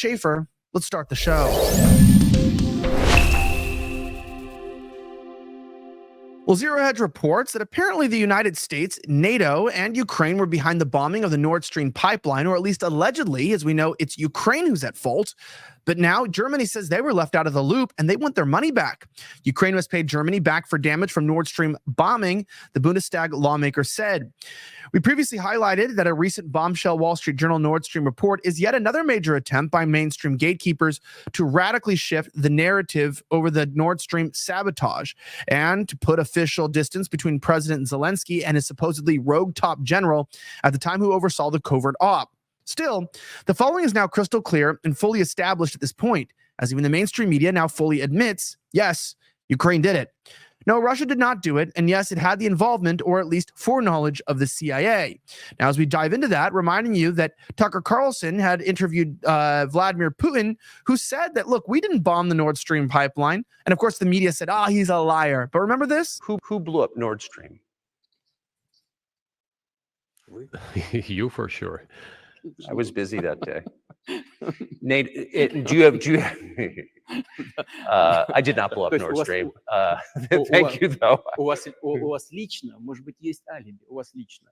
Schaefer, let's start the show. Well, Zero Hedge reports that apparently the United States, NATO, and Ukraine were behind the bombing of the Nord Stream pipeline, or at least allegedly. As we know, it's Ukraine who's at fault. But now Germany says they were left out of the loop and they want their money back. Ukraine must pay Germany back for damage from Nord Stream bombing, the Bundestag lawmaker said. We previously highlighted that a recent bombshell Wall Street Journal Nord Stream report is yet another major attempt by mainstream gatekeepers to radically shift the narrative over the Nord Stream sabotage and to put official distance between President Zelensky and his supposedly rogue top general at the time who oversaw the covert op. Still, the following is now crystal clear and fully established at this point, as even the mainstream media now fully admits, yes, Ukraine did it. No, Russia did not do it, and yes, it had the involvement or at least foreknowledge of the CIA. Now, as we dive into that, reminding you that Tucker Carlson had interviewed Vladimir Putin, who said that, look, we didn't bomb the Nord Stream pipeline. And of course, the media said, he's a liar. But remember this? Who blew up Nord Stream? You for sure. I was busy that day. Nate, do you have I did not blow up Nord Stream. Thank you, though. У вас лично, может быть, есть алиби. У вас лично.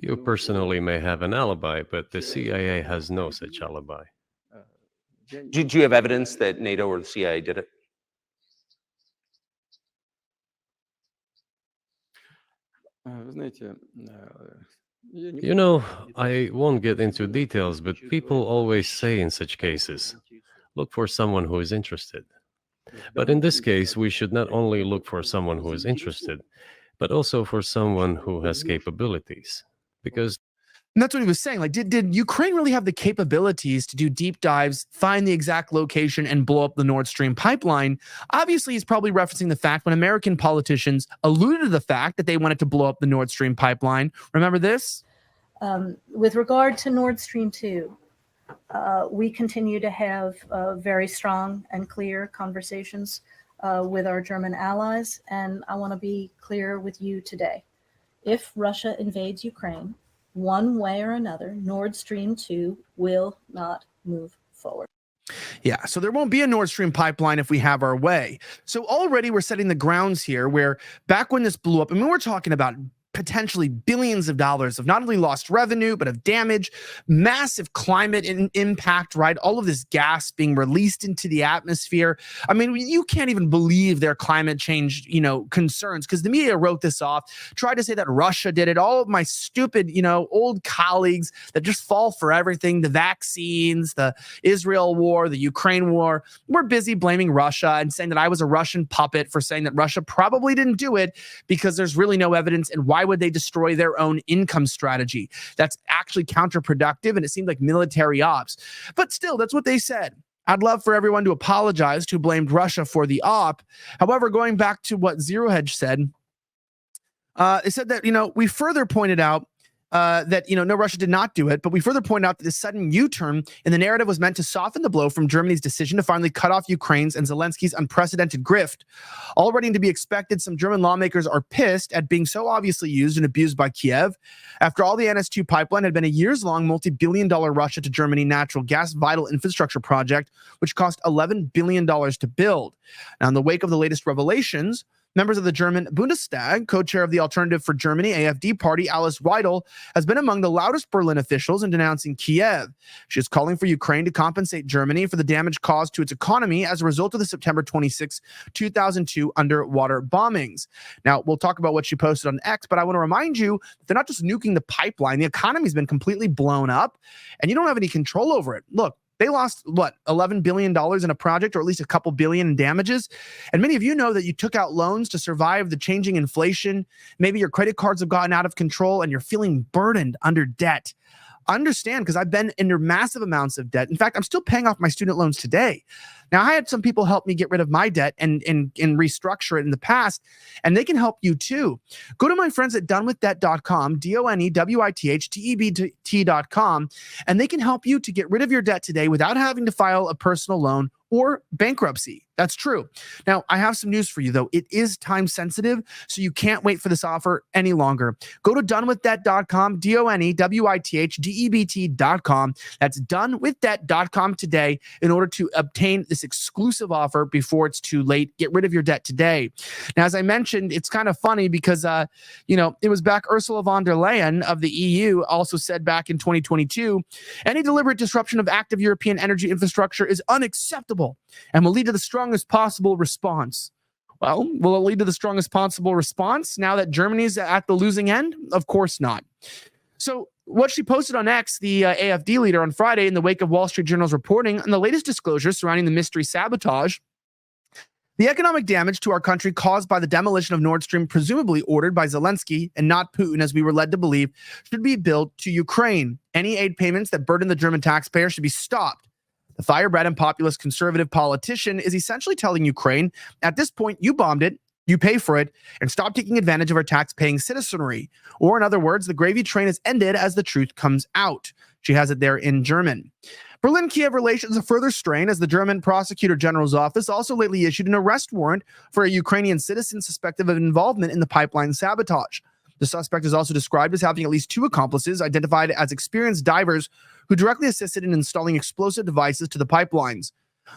You personally may have an alibi, but the CIA has no such alibi. Do you have evidence that NATO or the CIA did it? Вы знаете, You know, I won't get into details, but people always say in such cases, look for someone who is interested. But in this case, we should not only look for someone who is interested, but also for someone who has capabilities. Because And that's what he was saying. Like, did Ukraine really have the capabilities to do deep dives, find the exact location, and blow up the Nord Stream pipeline? Obviously, he's probably referencing the fact when American politicians alluded to the fact that they wanted to blow up the Nord Stream pipeline. Remember this? With regard to Nord Stream 2, we continue to have very strong and clear conversations with our German allies. And I want to be clear with you today. If Russia invades Ukraine, one way or another, Nord Stream 2 will not move forward. Yeah, so there won't be a Nord Stream pipeline if we have our way. So already we're setting the grounds here where back when this blew up, I mean, we're talking about potentially billions of dollars of not only lost revenue, but of damage, massive climate impact, right? All of this gas being released into the atmosphere. I mean, you can't even believe their climate change, concerns, because the media wrote this off, tried to say that Russia did it. All of my stupid, old colleagues that just fall for everything, the vaccines, the Israel war, the Ukraine war, we're busy blaming Russia and saying that I was a Russian puppet for saying that Russia probably didn't do it because there's really no evidence. And why would they destroy their own income strategy? That's actually counterproductive, and it seemed like military ops. But still, that's what they said. I'd love for everyone to apologize who blamed Russia for the op. However, going back to what Zero Hedge said, they said that, we further pointed out that, no, Russia did not do it, but we further point out that this sudden U-turn in the narrative was meant to soften the blow from Germany's decision to finally cut off Ukraine's and Zelensky's unprecedented grift. Already to be expected, some German lawmakers are pissed at being so obviously used and abused by Kiev. After all, the NS2 pipeline had been a years-long multi-billion-dollar Russia to Germany natural gas vital infrastructure project, which cost $11 billion to build. Now, in the wake of the latest revelations, members of the German Bundestag, co-chair of the Alternative for Germany AfD party, Alice Weidel, has been among the loudest Berlin officials in denouncing Kiev. She is calling for Ukraine to compensate Germany for the damage caused to its economy as a result of the September 26, 2002 underwater bombings. Now, we'll talk about what she posted on X, but I want to remind you that they're not just nuking the pipeline. The economy's been completely blown up, and you don't have any control over it. Look, they lost, $11 billion in a project, or at least a couple billion in damages. And many of you know that you took out loans to survive the changing inflation. Maybe your credit cards have gotten out of control and you're feeling burdened under debt. Understand, because I've been under massive amounts of debt. In fact, I'm still paying off my student loans today. Now, I had some people help me get rid of my debt and restructure it in the past, and they can help you too. Go to my friends at donewithdebt.com, donewithtEBT.com, and they can help you to get rid of your debt today without having to file a personal loan or bankruptcy. That's true. Now, I have some news for you, though. It is time sensitive, so you can't wait for this offer any longer. Go to donewithdebt.com, donewithdebt.com. That's donewithdebt.com today in order to obtain this exclusive offer before it's too late. Get rid of your debt today. Now, as I mentioned, it's kind of funny because, it was back Ursula von der Leyen of the EU also said back in 2022, any deliberate disruption of active European energy infrastructure is unacceptable and will lead to the strongest possible response. Well, will it lead to the strongest possible response now that Germany's at the losing end? Of course not. So what she posted on X, the AfD leader, on Friday in the wake of Wall Street Journal's reporting on the latest disclosures surrounding the mystery sabotage, the economic damage to our country caused by the demolition of Nord Stream, presumably ordered by Zelensky and not Putin, as we were led to believe, should be billed to Ukraine. Any aid payments that burden the German taxpayer should be stopped. The firebrand and populist conservative politician is essentially telling Ukraine, at this point, you bombed it, you pay for it, and stop taking advantage of our tax-paying citizenry. Or in other words, the gravy train is ended as the truth comes out. She has it there in German. Berlin-Kiev relations are further strained as the German Prosecutor General's office also lately issued an arrest warrant for a Ukrainian citizen suspected of involvement in the pipeline sabotage. The suspect is also described as having at least 2 accomplices identified as experienced divers who directly assisted in installing explosive devices to the pipelines.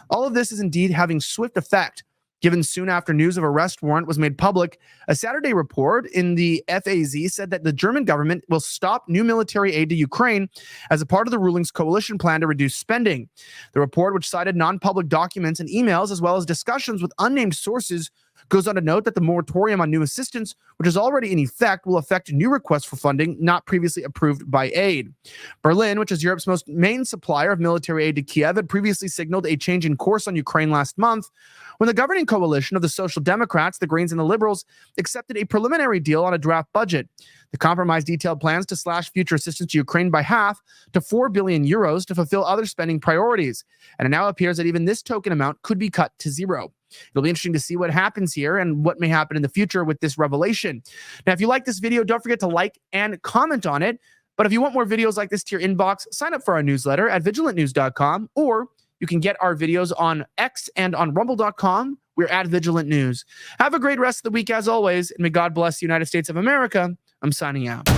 All of this is indeed having swift effect, given soon after news of arrest warrant was made public. A Saturday report in the FAZ said that the German government will stop new military aid to Ukraine as a part of the ruling's coalition plan to reduce spending. The report, which cited non-public documents and emails as well as discussions with unnamed sources, goes on to note that the moratorium on new assistance, which is already in effect, will affect new requests for funding not previously approved by aid. Berlin, which is Europe's main supplier of military aid to Kiev, had previously signaled a change in course on Ukraine last month when the governing coalition of the Social Democrats, the Greens, and the Liberals accepted a preliminary deal on a draft budget. The compromise detailed plans to slash future assistance to Ukraine by half to 4 billion euros to fulfill other spending priorities. And it now appears that even this token amount could be cut to zero. It'll be interesting to see what happens here and what may happen in the future with this revelation. Now, if you like this video, don't forget to like and comment on it. But if you want more videos like this to your inbox, sign up for our newsletter at vigilantnews.com, or you can get our videos on X and on rumble.com. We're at Vigilant News. Have a great rest of the week as always, and may God bless the United States of America. I'm signing out.